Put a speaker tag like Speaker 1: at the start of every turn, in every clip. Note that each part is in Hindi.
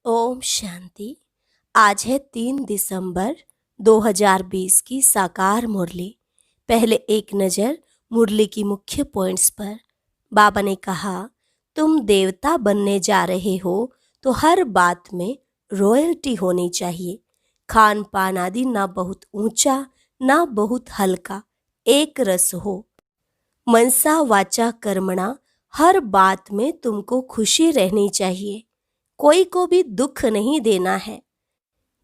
Speaker 1: ओम शांति। आज है 3 दिसंबर 2020 की साकार मुरली। पहले एक नज़र मुरली की मुख्य पॉइंट्स पर। बाबा ने कहा, तुम देवता बनने जा रहे हो तो हर बात में रॉयल्टी होनी चाहिए। खान पान आदि ना बहुत ऊंचा ना बहुत हल्का, एक रस हो। मनसा वाचा कर्मणा, हर बात में तुमको खुशी रहनी चाहिए। कोई को भी दुख नहीं देना है।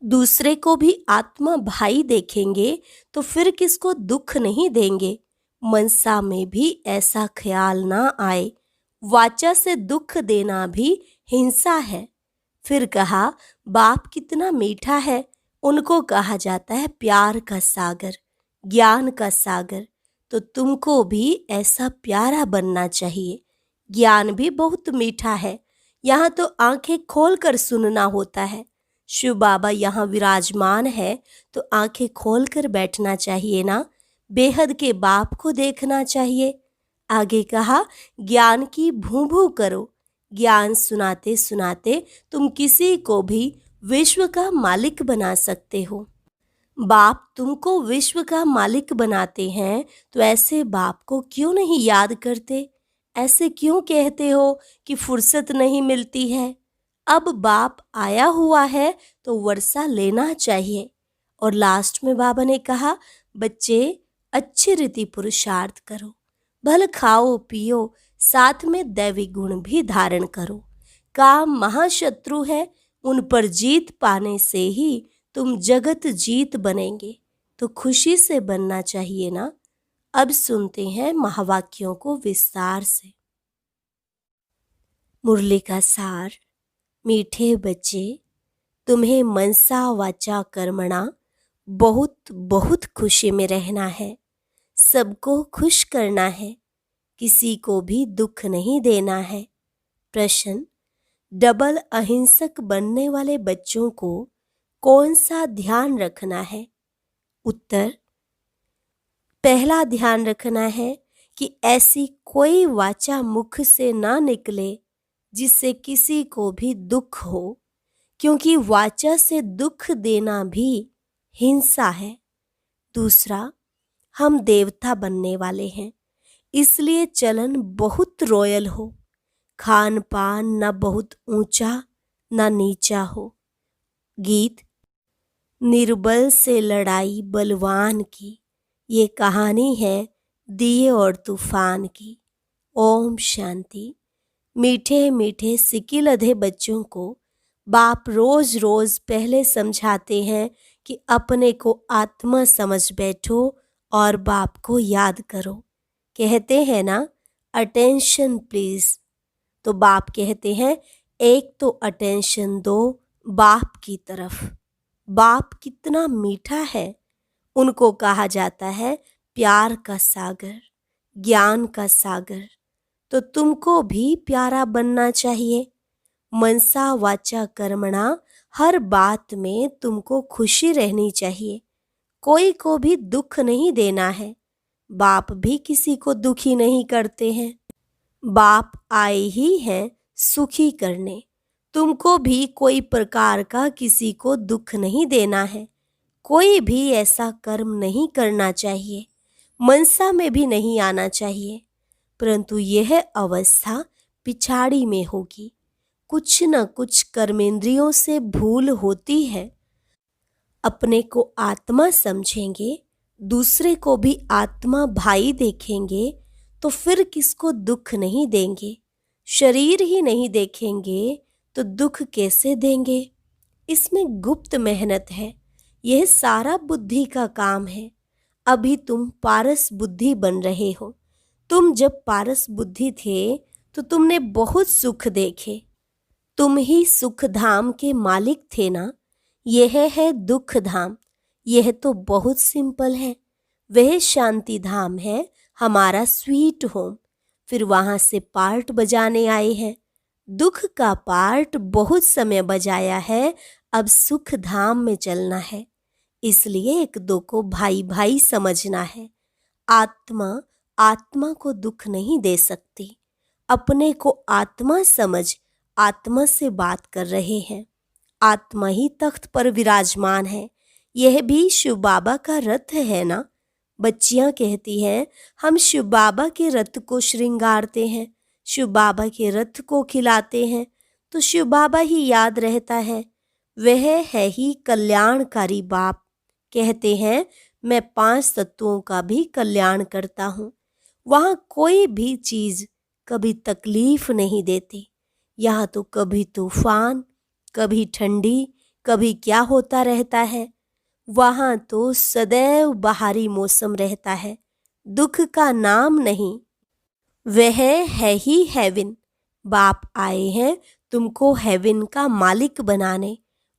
Speaker 1: दूसरे को भी आत्मा भाई देखेंगे तो फिर किसको दुख नहीं देंगे। मनसा में भी ऐसा ख्याल ना आए। वाचा से दुख देना भी हिंसा है। फिर कहा, बाप कितना मीठा है। उनको कहा जाता है प्यार का सागर, ज्ञान का सागर। तो तुमको भी ऐसा प्यारा बनना चाहिए। ज्ञान भी बहुत मीठा है। यहाँ तो आंखें खोलकर सुनना होता है। शिव बाबा यहाँ विराजमान है तो आंखें खोलकर बैठना चाहिए ना। बेहद के बाप को देखना चाहिए। आगे कहा, ज्ञान की भूं भूं करो। ज्ञान सुनाते सुनाते तुम किसी को भी विश्व का मालिक बना सकते हो। बाप तुमको विश्व का मालिक बनाते हैं तो ऐसे बाप को क्यों नहीं याद करते। ऐसे क्यों कहते हो कि फुर्सत नहीं मिलती है। अब बाप आया हुआ है तो वर्षा लेना चाहिए। और लास्ट में बाबा ने कहा, बच्चे अच्छी रीति पुरुषार्थ करो, भल खाओ पियो, साथ में दैवी गुण भी धारण करो। काम महाशत्रु है, उन पर जीत पाने से ही तुम जगत जीत बनेंगे। तो खुशी से बनना चाहिए ना। अब सुनते हैं महावाक्यों को विस्तार से। मुरली का सार। मीठे बच्चे, तुम्हें मनसा वाचा कर्मणा बहुत बहुत खुशी में रहना है। सबको खुश करना है, किसी को भी दुख नहीं देना है। प्रश्न, डबल अहिंसक बनने वाले बच्चों को कौन सा ध्यान रखना है। उत्तर, पहला ध्यान रखना है कि ऐसी कोई वाचा मुख से ना निकले जिससे किसी को भी दुख हो, क्योंकि वाचा से दुख देना भी हिंसा है। दूसरा, हम देवता बनने वाले हैं, इसलिए चलन बहुत रॉयल हो। खान पान न बहुत ऊंचा न नीचा हो। गीत, निर्बल से लड़ाई बलवान की, ये कहानी है दिए और तूफान की। ओम शांति। मीठे मीठे सिकिल अधे बच्चों को बाप रोज रोज पहले समझाते हैं कि अपने को आत्मा समझ बैठो और बाप को याद करो। कहते हैं ना, अटेंशन प्लीज। तो बाप कहते हैं, एक तो अटेंशन दो बाप की तरफ। बाप कितना मीठा है। उनको कहा जाता है प्यार का सागर, ज्ञान का सागर। तो तुमको भी प्यारा बनना चाहिए। मनसा वाचा कर्मणा, हर बात में तुमको खुशी रहनी चाहिए। कोई को भी दुख नहीं देना है। बाप भी किसी को दुखी नहीं करते हैं। बाप आए ही हैं सुखी करने। तुमको भी कोई प्रकार का किसी को दुख नहीं देना है। कोई भी ऐसा कर्म नहीं करना चाहिए। मनसा में भी नहीं आना चाहिए। परंतु यह अवस्था पिछाड़ी में होगी। कुछ न कुछ कर्मेंद्रियों से भूल होती है। अपने को आत्मा समझेंगे, दूसरे को भी आत्मा भाई देखेंगे तो फिर किसको दुख नहीं देंगे। शरीर ही नहीं देखेंगे तो दुख कैसे देंगे। इसमें गुप्त मेहनत है। यह सारा बुद्धि का काम है। अभी तुम पारस बुद्धि बन रहे हो। तुम जब पारस बुद्धि थे तो तुमने बहुत सुख देखे। तुम ही सुख धाम के मालिक थे ना। यह है दुख धाम। यह तो बहुत सिंपल है। वह शांति धाम है, हमारा स्वीट होम। फिर वहां से पार्ट बजाने आए हैं। दुख का पार्ट बहुत समय बजाया है। अब सुख धाम में चलना है। इसलिए एक दो को भाई भाई समझना है। आत्मा आत्मा को दुख नहीं दे सकती। अपने को आत्मा समझ आत्मा से बात कर रहे हैं। आत्मा ही तख्त पर विराजमान है। यह भी शिव बाबा का रथ है ना। बच्चियां कहती हैं, हम शिव बाबा के रथ को श्रृंगारते हैं, शिव बाबा के रथ को खिलाते हैं, तो शिव बाबा ही याद रहता है। वह है ही कल्याणकारी बाप। कहते हैं, मैं 5 तत्वों का भी कल्याण करता हूँ। वहाँ कोई भी चीज कभी तकलीफ नहीं देती। यहाँ तो कभी तूफान, कभी ठंडी, कभी क्या होता रहता है। वहाँ तो सदैव बाहरी मौसम रहता है, दुख का नाम नहीं। वह है ही हेवन। बाप आए हैं तुमको हेवन का मालिक बनाने।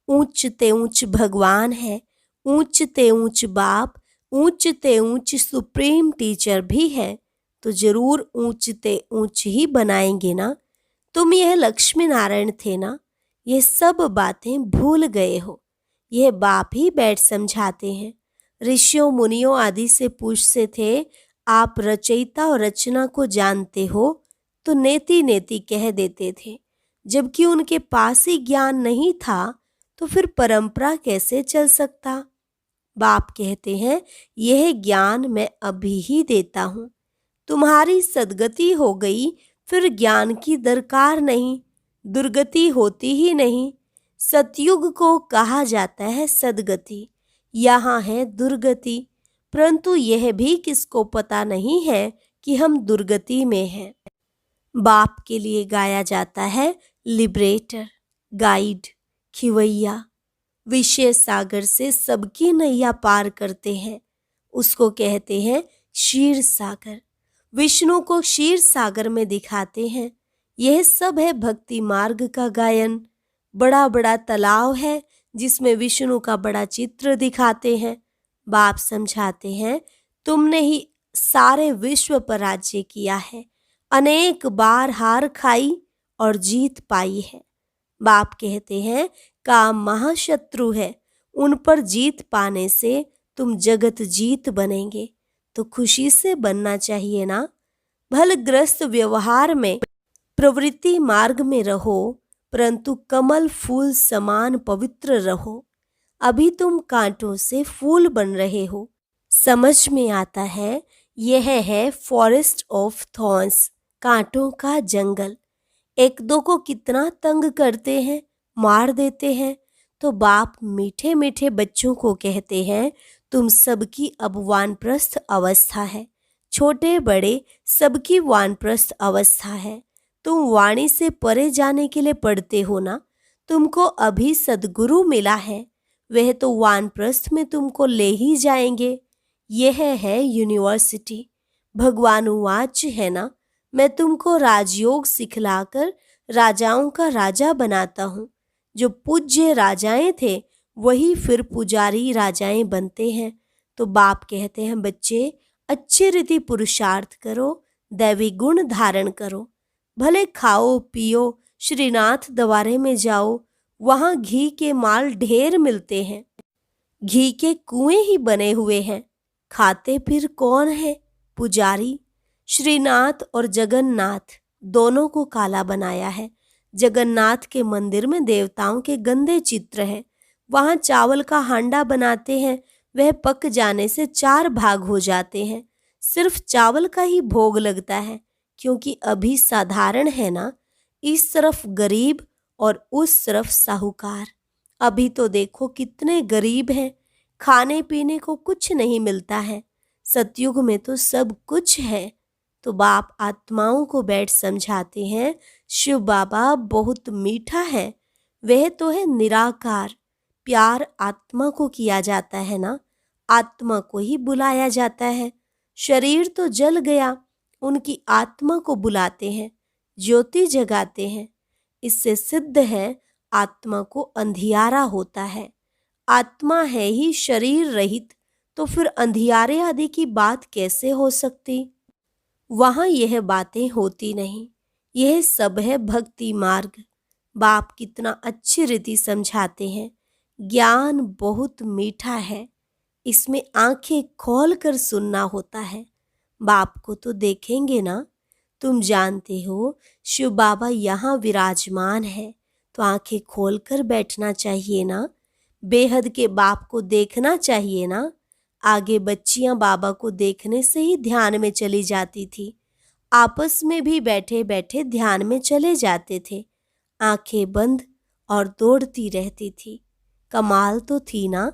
Speaker 1: ऊंच ते ऊंच भगवान है, ऊंच ते ऊंच बाप, ऊंच ते ऊंच सुप्रीम टीचर भी है, तो जरूर ऊंच ते ऊंच ही बनाएंगे ना। तुम यह लक्ष्मी नारायण थे ना, ये सब बातें भूल गए हो। यह बाप ही बैठ समझाते हैं। ऋषियों मुनियों आदि से पूछते थे, आप रचयिता और रचना को जानते हो? तो नेति नेति कह देते थे। जबकि उनके पास ही ज्ञान नहीं था, तो फिर परंपरा कैसे चल सकता। बाप कहते हैं, यह ज्ञान मैं अभी ही देता हूँ। तुम्हारी सद्गति हो गई, फिर ज्ञान की दरकार नहीं, दुर्गति होती ही नहीं। सतयुग को कहा जाता है सद्गति, यहाँ है दुर्गति। परंतु यह भी किसको पता नहीं है कि हम दुर्गति में हैं। बाप के लिए गाया जाता है लिबरेटर, गाइड, खिवैया। विषय सागर से सबकी नैया पार करते हैं, उसको कहते हैं क्षीर सागर। विष्णु को क्षीर सागर में दिखाते हैं। यह सब है भक्ति मार्ग का गायन। बड़ा बड़ा तालाब है जिसमें विष्णु का बड़ा चित्र दिखाते हैं। बाप समझाते हैं, तुमने ही सारे विश्व पर राज्य किया है, अनेक बार हार खाई और जीत पाई है। बाप कहते हैं, काम महाशत्रु है, उन पर जीत पाने से तुम जगत जीत बनेंगे। तो खुशी से बनना चाहिए ना। भलग्रस्त व्यवहार में, प्रवृत्ति मार्ग में रहो, परंतु कमल फूल समान पवित्र रहो। अभी तुम कांटों से फूल बन रहे हो। समझ में आता है, यह है फॉरेस्ट ऑफ थॉर्न्स, कांटों का जंगल। एक दो को कितना तंग करते हैं, मार देते हैं। तो बाप मीठे मीठे बच्चों को कहते हैं, तुम सबकी अब वानप्रस्थ अवस्था है। छोटे बड़े सबकी वानप्रस्थ अवस्था है। तुम वाणी से परे जाने के लिए पढ़ते हो ना। तुमको अभी सद्गुरु मिला है, वह तो वानप्रस्थ में तुमको ले ही जाएंगे। यह है यूनिवर्सिटी। भगवान वाच है ना, मैं तुमको राजयोग सिखलाकर राजाओं का राजा बनाता हूँ। जो पूज्य राजाएं थे वही फिर पुजारी राजाएं बनते हैं। तो बाप कहते हैं, बच्चे अच्छी रीति पुरुषार्थ करो, दैवी गुण धारण करो। भले खाओ पियो, श्रीनाथ द्वारे में जाओ, वहाँ घी के माल ढेर मिलते हैं। घी के कुएं ही बने हुए हैं। खाते फिर कौन है? पुजारी। श्रीनाथ और जगन्नाथ दोनों को काला बनाया है। जगन्नाथ के मंदिर में देवताओं के गंदे चित्र हैं। वहाँ चावल का हांडा बनाते हैं, वह पक जाने से 4 भाग हो जाते हैं। सिर्फ चावल का ही भोग लगता है, क्योंकि अभी साधारण है ना। इस तरफ गरीब और उस तरफ साहूकार। अभी तो देखो कितने गरीब हैं, खाने पीने को कुछ नहीं मिलता है। सतयुग में तो सब कुछ है। तो बाप आत्माओं को बैठ समझाते हैं, शिव बाबा बहुत मीठा है, वह तो है निराकार। प्यार आत्मा को किया जाता है ना, आत्मा को ही बुलाया जाता है। शरीर तो जल गया, उनकी आत्मा को बुलाते हैं, ज्योति जगाते हैं। इससे सिद्ध है आत्मा को अंधियारा होता है। आत्मा है ही शरीर रहित, तो फिर अंधियारे आदि की बात कैसे हो सकती। वहाँ यह बातें होती नहीं। यह सब है भक्ति मार्ग। बाप कितना अच्छी रीति समझाते हैं। ज्ञान बहुत मीठा है, इसमें आंखें खोल कर सुनना होता है। बाप को तो देखेंगे ना। तुम जानते हो शिव बाबा यहाँ विराजमान है, तो आंखें खोलकर बैठना चाहिए ना, बेहद के बाप को देखना चाहिए ना। आगे बच्चियां बाबा को देखने से ही ध्यान में चली जाती थी, आपस में भी बैठे बैठे ध्यान में चले जाते थे, आंखें बंद और दौड़ती रहती थी। कमाल तो थी ना।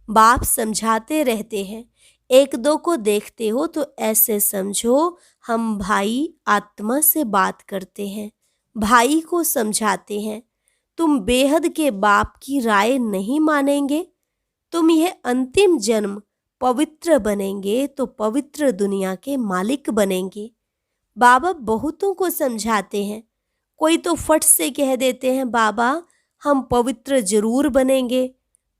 Speaker 1: बाप समझाते रहते हैं, एक दो को देखते हो तो ऐसे समझो हम भाई आत्मा से बात करते हैं, भाई को समझाते हैं। तुम बेहद के बाप की राय नहीं मानेंगे, तुम यह अंतिम जन्म पवित्र बनेंगे तो पवित्र दुनिया के मालिक बनेंगे। बाबा बहुतों को समझाते हैं, कोई तो फट से कह देते हैं बाबा हम पवित्र जरूर बनेंगे।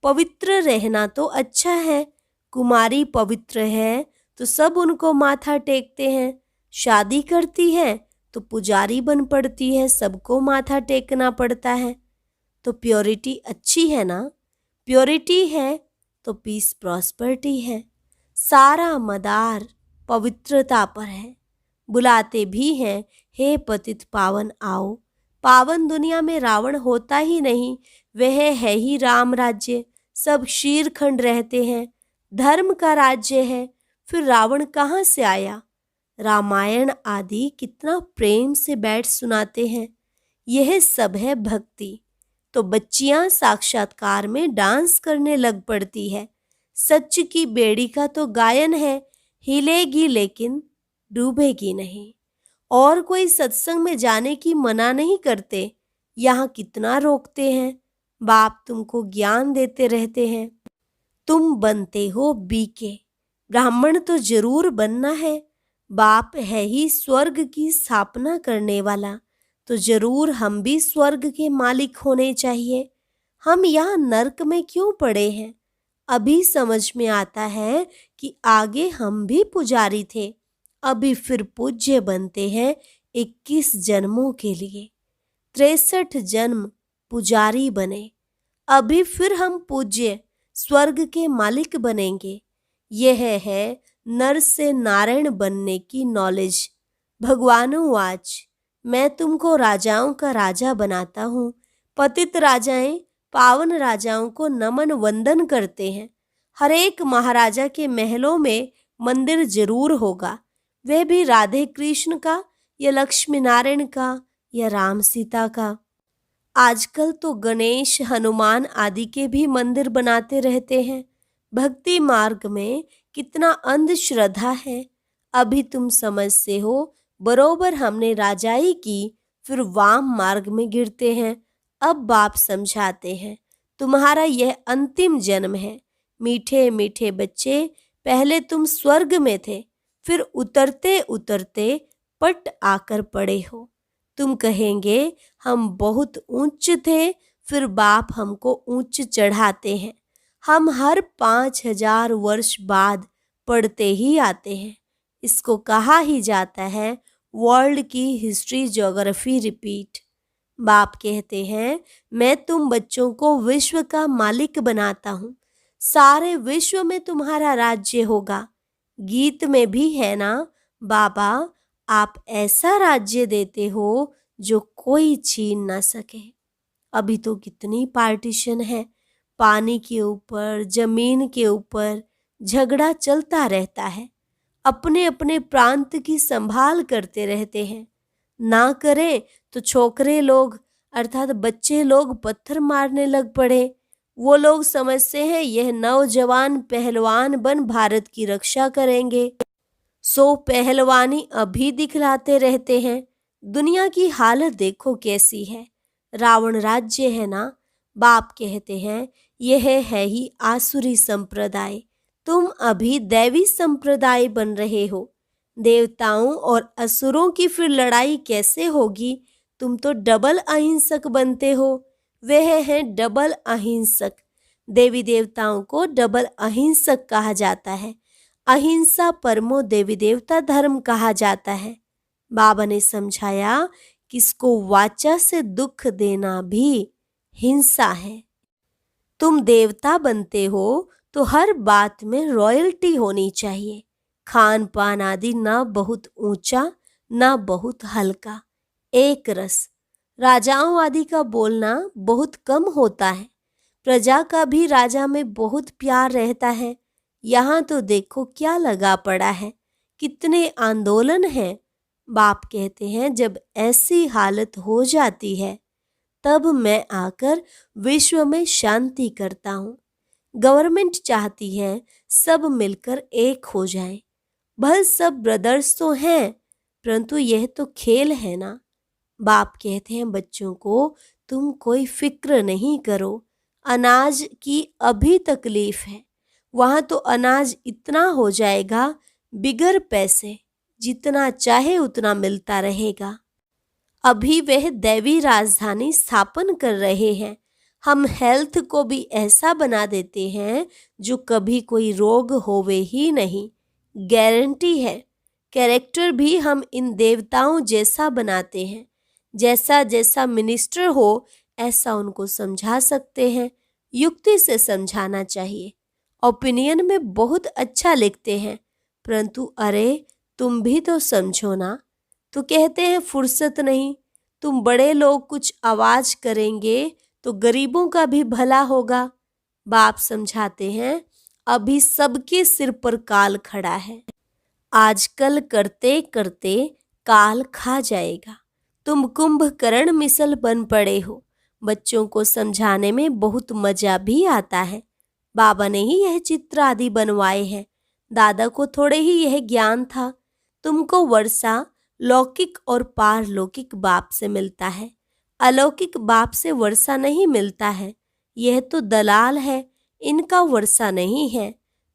Speaker 1: पवित्र रहना तो अच्छा है, कुमारी पवित्र है तो सब उनको माथा टेकते हैं, शादी करती है तो पुजारी बन पड़ती है, सबको माथा टेकना पड़ता है। तो प्योरिटी अच्छी है ना, प्योरिटी है तो पीस प्रॉस्पेरिटी है। सारा मदार पवित्रता पर है। बुलाते भी हैं, हे पतित पावन आओ। पावन दुनिया में रावण होता ही नहीं, वह है ही राम राज्य। सब शीरखंड रहते हैं, धर्म का राज्य है, फिर रावण कहाँ से आया। रामायण आदि कितना प्रेम से बैठ सुनाते हैं, यह सब है भक्ति। तो बच्चियां साक्षात्कार में डांस करने लग पड़ती है। सच की बेड़ी का तो गायन है, हिलेगी लेकिन डूबेगी नहीं। और कोई सत्संग में जाने की मना नहीं करते, यहाँ कितना रोकते हैं। बाप तुमको ज्ञान देते रहते हैं, तुम बनते हो बीके, ब्राह्मण तो जरूर बनना है। बाप है ही स्वर्ग की स्थापना करने वाला, तो जरूर हम भी स्वर्ग के मालिक होने चाहिए। हम यहाँ नर्क में क्यों पड़े हैं? अभी समझ में आता है कि आगे हम भी पुजारी थे, अभी फिर पूज्य बनते हैं 21 जन्मों के लिए। 63 जन्म पुजारी बने, अभी फिर हम पूज्य स्वर्ग के मालिक बनेंगे। यह है नर से नारायण बनने की नॉलेज। भगवानुवाच, मैं तुमको राजाओं का राजा बनाता हूँ। पतित राजाएं पावन राजाओं को नमन वंदन करते हैं। हर एक महाराजा के महलों में मंदिर जरूर होगा, वह भी राधे कृष्ण का या लक्ष्मी नारायण का या राम सीता का। आजकल तो गणेश हनुमान आदि के भी मंदिर बनाते रहते हैं। भक्ति मार्ग में कितना अंधश्रद्धा है, अभी तुम समझते हो। बरोबर हमने राजाई की, फिर वाम मार्ग में गिरते हैं। अब बाप समझाते हैं, तुम्हारा यह अंतिम जन्म है। मीठे मीठे बच्चे, पहले तुम स्वर्ग में थे, फिर उतरते उतरते पट आकर पड़े हो। तुम कहेंगे हम बहुत ऊंच थे, फिर बाप हमको ऊंच चढ़ाते हैं। हम हर 5000 वर्ष बाद पढ़ते ही आते हैं। इसको कहा ही जाता है वर्ल्ड की हिस्ट्री ज्योग्राफी रिपीट। बाप कहते हैं, मैं तुम बच्चों को विश्व का मालिक बनाता हूँ, सारे विश्व में तुम्हारा राज्य होगा। गीत में भी है ना, बाबा आप ऐसा राज्य देते हो जो कोई छीन ना सके। अभी तो कितनी पार्टीशन है, पानी के ऊपर, जमीन के ऊपर झगड़ा चलता रहता है। अपने अपने प्रांत की संभाल करते रहते हैं। ना करें तो छोकरे लोग अर्थात बच्चे लोग पत्थर मारने लग पड़े। वो लोग समझते हैं यह नौजवान पहलवान बन भारत की रक्षा करेंगे, सो पहलवानी अभी दिखलाते रहते हैं। दुनिया की हालत देखो कैसी है, रावण राज्य है ना। बाप कहते हैं यह है ही आसुरी संप्रदाय, तुम अभी दैवी संप्रदाय बन रहे हो। देवताओं और असुरों की फिर लड़ाई कैसे होगी? तुम तो डबल अहिंसक बनते हो। वह है डबल अहिंसक। देवी देवताओं को डबल अहिंसक कहा जाता है। अहिंसा परमो देवी देवता धर्म कहा जाता है। बाबा ने समझाया किसको वाचा से दुख देना भी हिंसा है। तुम देवता बनते हो तो हर बात में रॉयल्टी होनी चाहिए। खान पान आदि ना बहुत ऊंचा ना बहुत हल्का, एक रस। राजाओं आदि का बोलना बहुत कम होता है। प्रजा का भी राजा में बहुत प्यार रहता है। यहाँ तो देखो क्या लगा पड़ा है, कितने आंदोलन हैं। बाप कहते हैं जब ऐसी हालत हो जाती है तब मैं आकर विश्व में शांति करता हूँ। गवर्नमेंट चाहती है सब मिलकर एक हो जाएं। भल सब ब्रदर्स तो हैं, परंतु यह तो खेल है ना। बाप कहते हैं बच्चों को तुम कोई फिक्र नहीं करो, अनाज की अभी तकलीफ है, वहाँ तो अनाज इतना हो जाएगा बिगर पैसे, जितना चाहे उतना मिलता रहेगा। अभी वह दैवी राजधानी स्थापन कर रहे हैं। हम हेल्थ को भी ऐसा बना देते हैं जो कभी कोई रोग होवे ही नहीं, गारंटी है। कैरेक्टर भी हम इन देवताओं जैसा बनाते हैं। जैसा जैसा मिनिस्टर हो ऐसा उनको समझा सकते हैं। युक्ति से समझाना चाहिए। ओपिनियन में बहुत अच्छा लिखते हैं, परंतु अरे तुम भी तो समझो ना। तो कहते हैं फुर्सत नहीं, तुम बड़े लोग कुछ आवाज करेंगे तो गरीबों का भी भला होगा। बाप समझाते हैं अभी सबके सिर पर काल खड़ा है, आजकल करते करते काल खा जाएगा। तुम कुंभकर्ण मिसल बन पड़े हो। बच्चों को समझाने में बहुत मजा भी आता है। बाबा ने ही यह चित्र आदि बनवाए हैं। दादा को थोड़े ही यह ज्ञान था। तुमको वर्षा लौकिक और पारलौकिक बाप से मिलता है, अलौकिक बाप से वर्षा नहीं मिलता है। यह तो दलाल है, इनका वर्षा नहीं है।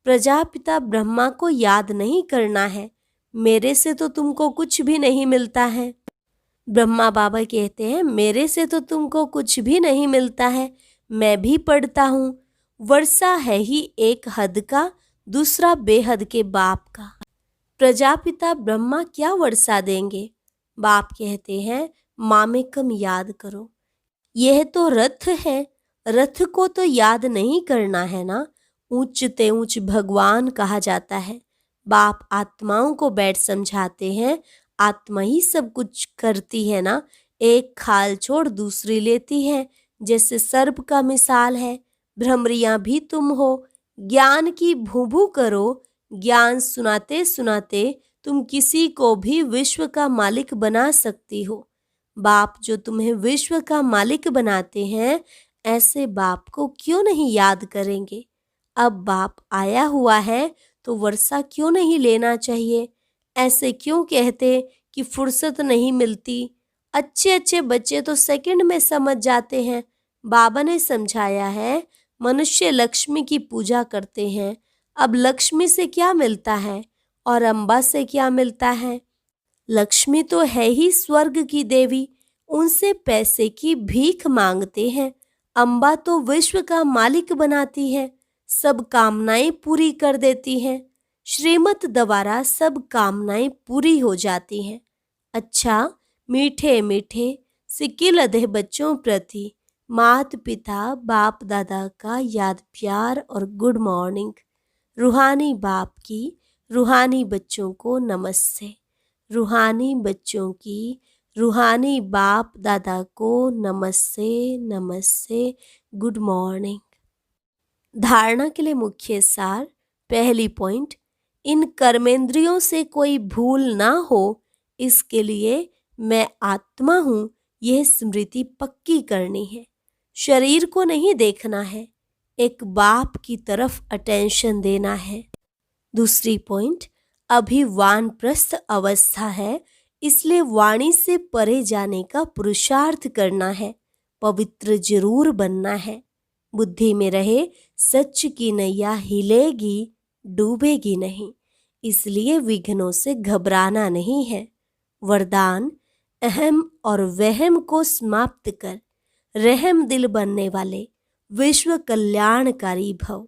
Speaker 1: प्रजापिता ब्रह्मा को याद नहीं करना है। मेरे से तो तुमको कुछ भी नहीं मिलता है। ब्रह्मा बाबा कहते हैं मेरे से तो तुमको कुछ भी नहीं मिलता है, मैं भी पढ़ता हूँ। वर्षा है ही एक हद का, दूसरा बेहद के बाप का। प्रजापिता ब्रह्मा क्या वर्षा देंगे? बाप कहते हैं मामेकम याद करो। यह तो रथ है, रथ को तो याद नहीं करना है ना। ऊंच ते ऊंच भगवान कहा जाता है। बाप आत्माओं को बैठ समझाते हैं आत्मा ही सब कुछ करती है ना। एक खाल छोड़ दूसरी लेती है, जैसे सर्प का मिसाल है। भ्रमरियां भी तुम हो। ज्ञान की भूभू करो। ज्ञान सुनाते सुनाते तुम किसी को भी विश्व का मालिक बना सकती हो। बाप जो तुम्हें विश्व का मालिक बनाते हैं, ऐसे बाप को क्यों नहीं याद करेंगे? अब बाप आया हुआ है तो वर्षा क्यों नहीं लेना चाहिए? ऐसे क्यों कहते कि फुर्सत नहीं मिलती? अच्छे अच्छे बच्चे तो सेकंड में समझ जाते हैं। बाबा ने समझाया है मनुष्य लक्ष्मी की पूजा करते हैं। अब लक्ष्मी से क्या मिलता है और अम्बा से क्या मिलता है? लक्ष्मी तो है ही स्वर्ग की देवी, उनसे पैसे की भीख मांगते हैं। अम्बा तो विश्व का मालिक बनाती है, सब कामनाएं पूरी कर देती हैं। श्रीमत द्वारा सब कामनाएं पूरी हो जाती हैं। अच्छा, मीठे मीठे सिक्किल अधे बच्चों प्रति मात पिता बाप दादा का याद प्यार और गुड मॉर्निंग। रूहानी बाप की रूहानी बच्चों को नमस्ते। रूहानी बच्चों की रूहानी बाप दादा को नमस्ते नमस्ते, गुड मॉर्निंग। धारणा के लिए मुख्य सार। पहली पॉइंट, इन कर्मेंद्रियों से कोई भूल ना हो, इसके लिए मैं आत्मा हूँ यह स्मृति पक्की करनी है। शरीर को नहीं देखना है, एक बाप की तरफ अटेंशन देना है। दूसरी पॉइंट, अभी वानप्रस्थ अवस्था है, इसलिए वाणी से परे जाने का पुरुषार्थ करना है। पवित्र जरूर बनना है। बुद्धि में रहे सच की नैया हिलेगी डूबेगी नहीं, इसलिए विघ्नों से घबराना नहीं है। वरदान, अहम और वहम को समाप्त कर रहम दिल बनने वाले विश्व कल्याणकारी भव।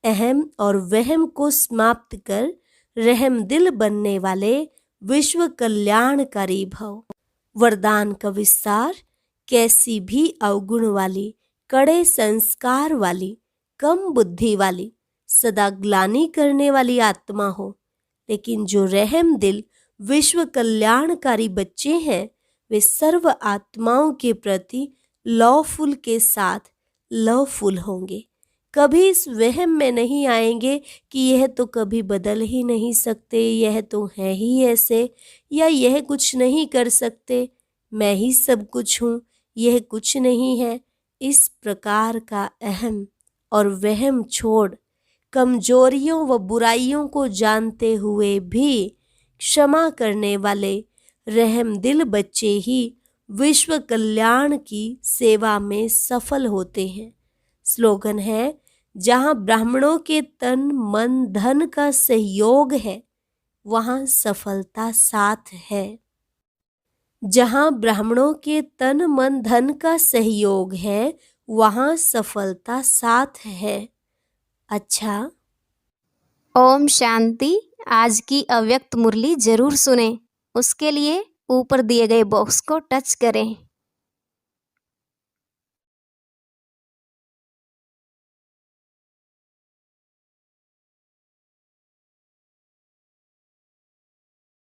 Speaker 1: अहम और वहम को समाप्त कर रहम दिल बनने वाले विश्व कल्याणकारी भव। वरदान का विस्तार, कैसी भी अवगुण वाली, कड़े संस्कार वाली, कम बुद्धि वाली, सदा ग्लानि करने वाली आत्मा हो, लेकिन जो रहम दिल विश्व कल्याणकारी बच्चे हैं वे सर्व आत्माओं के प्रति लवफुल के साथ लवफुल होंगे। कभी इस वहम में नहीं आएंगे कि यह तो कभी बदल ही नहीं सकते, यह तो है ही ऐसे, या यह कुछ नहीं कर सकते, मैं ही सब कुछ हूँ, यह कुछ नहीं है। इस प्रकार का अहम और वहम छोड़ कमजोरियों व बुराइयों को जानते हुए भी क्षमा करने वाले रहम दिल बच्चे ही विश्व कल्याण की सेवा में सफल होते हैं। स्लोगन है, जहाँ ब्राह्मणों के तन मन धन का सहयोग है वहाँ सफलता साथ है। जहाँ ब्राह्मणों के तन मन धन का सहयोग है वहाँ सफलता साथ है। अच्छा,
Speaker 2: ओम शांति। आज की अव्यक्त मुरली जरूर सुने। उसके लिए ऊपर दिए गए बॉक्स को टच करें।